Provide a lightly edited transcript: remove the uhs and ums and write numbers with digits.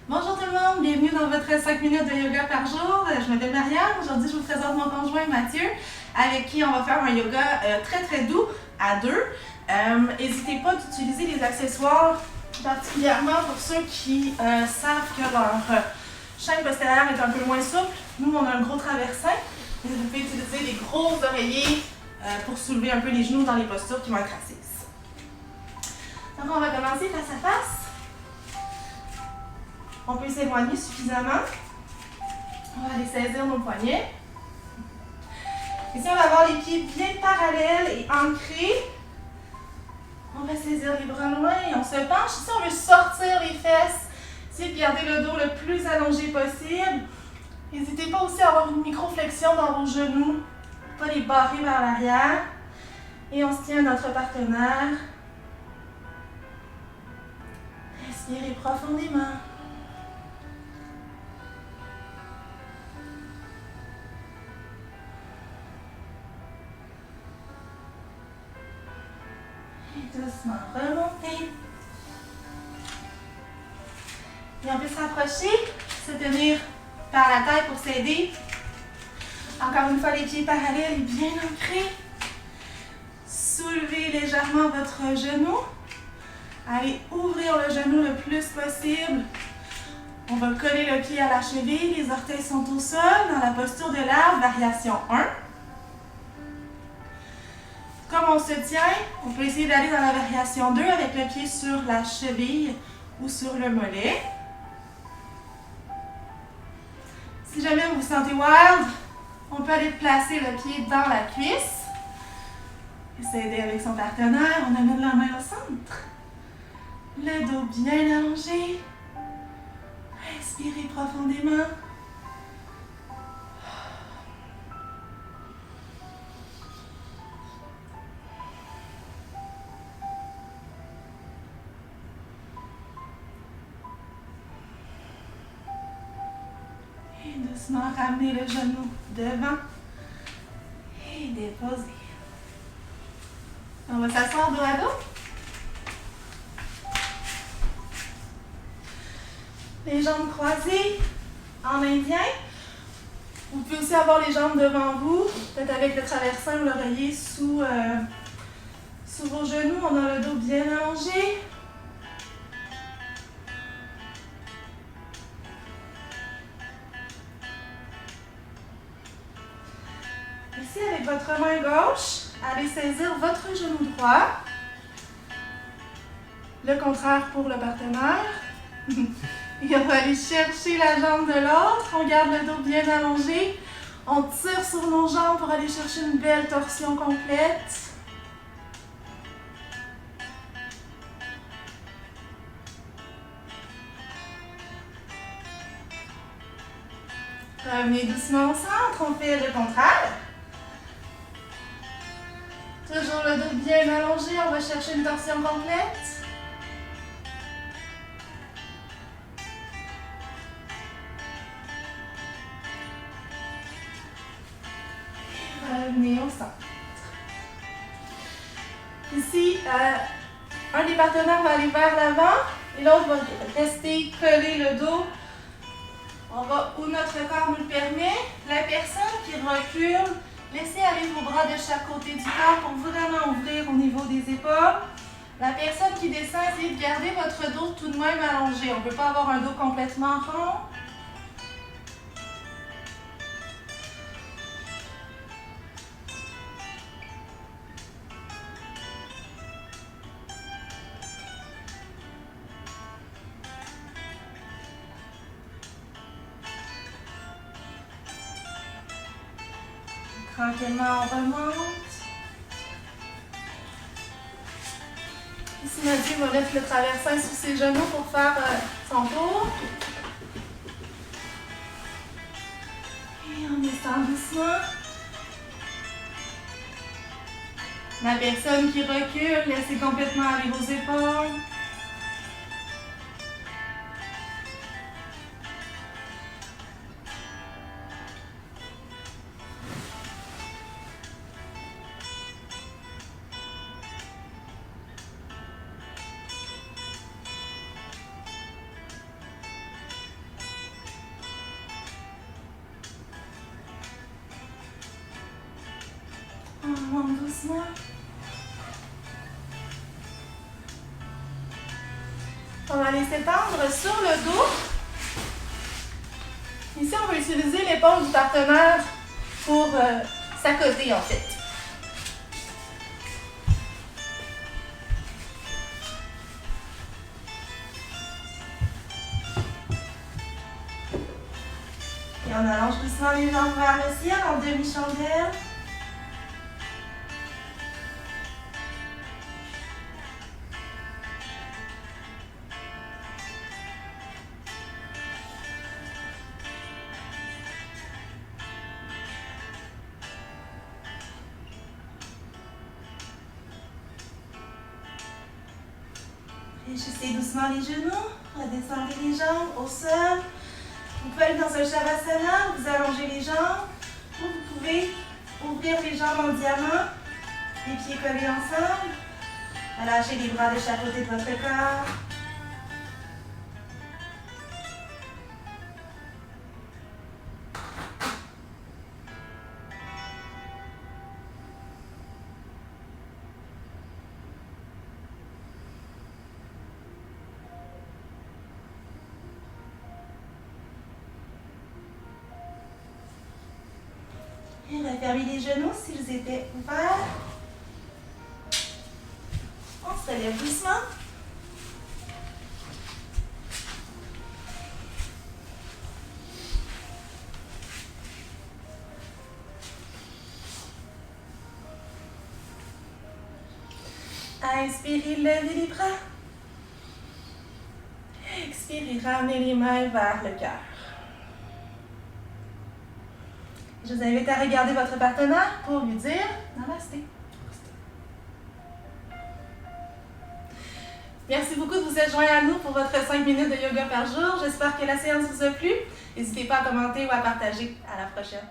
Bonjour tout le monde, bienvenue dans votre 5 minutes de yoga par jour. Je m'appelle Marianne, aujourd'hui je vous présente mon conjoint Mathieu, avec qui on va faire un yoga très doux à deux. N'hésitez pas d'utiliser les accessoires, particulièrement pour ceux qui savent que leur chaîne postérieure est un peu moins souple. Nous on a un gros traversin, vous pouvez utiliser des gros oreillers pour soulever un peu les genoux dans les postures qui vont être assises. Donc on va commencer face à face. On peut s'éloigner suffisamment. On va aller saisir nos poignets. Ici, on va avoir les pieds bien parallèles et ancrés. On va saisir les bras loin et on se penche. Ici, on veut sortir les fesses. Essayez de garder le dos le plus allongé possible. N'hésitez pas aussi à avoir une micro-flexion dans vos genoux. Pas les barrer vers l'arrière. Et on se tient à notre partenaire. Respirez profondément. Doucement remonter. Et on peut se rapprocher, se tenir par la tête pour s'aider. Encore une fois, les pieds parallèles et bien ancrés. Soulevez légèrement votre genou. Allez ouvrir le genou le plus possible. On va coller le pied à la cheville, les orteils sont au sol dans la posture de l'arbre, variation 1. Comme on se tient, on peut essayer d'aller dans la variation 2 avec le pied sur la cheville ou sur le mollet. Si jamais vous vous sentez wild, on peut aller placer le pied dans la cuisse. Et s'aider avec son partenaire, on amène la main au centre. Le dos bien allongé. Respirez profondément. Et doucement ramener le genou devant. Et déposer. On va s'asseoir dos à dos. Les jambes croisées en indien. Vous pouvez aussi avoir les jambes devant vous, peut-être avec le traversin ou l'oreiller sous vos genoux. On a le dos bien allongé. Ici, avec votre main gauche, allez saisir votre genou droit. Le contraire pour le partenaire. Et on va aller chercher la jambe de l'autre. On garde le dos bien allongé. On tire sur nos jambes pour aller chercher une belle torsion complète. Revenez doucement au centre. On fait le contraire. Toujours le dos bien allongé. On va chercher une torsion complète. Revenez au centre. Ici, un des partenaires va aller vers l'avant et l'autre va rester collé le dos. On va où notre corps nous le permet. La personne qui recule, laissez aller vos bras de chaque côté du corps pour vraiment ouvrir au niveau des épaules. La personne qui descend, essayez de garder votre dos tout de même allongé. On ne peut pas avoir un dos complètement rond. Tranquillement, on remonte. Ici, Mathieu va mettre le traversin sous ses genoux pour faire son tour. Et on descend doucement. La personne qui recule, laissez complètement aller vos épaules. remonte doucement. On va les s'étendre sur le dos. Ici, on va utiliser l'épaule du partenaire pour s'accoter en fait. Et on allonge doucement les jambes vers le ciel en demi-chandelle. Réjustez doucement les genoux, redescendez les jambes au sol. Vous pouvez aller dans un Shavasana, vous allongez les jambs, ou vous pouvez ouvrir les jambes en diamant, les pieds collés ensemble. Relâchez les bras de chaque côté de votre corps. Et refermez les genoux s'ils étaient ouverts. On se relève doucement. Inspirez, levez les bras. Expirez, ramenez les mains vers le cœur. Je vous invite à regarder votre partenaire pour lui dire Namasté. Merci beaucoup de vous être joints à nous pour votre 5 minutes de yoga par jour. J'espère que la séance vous a plu. N'hésitez pas à commenter ou à partager. À la prochaine.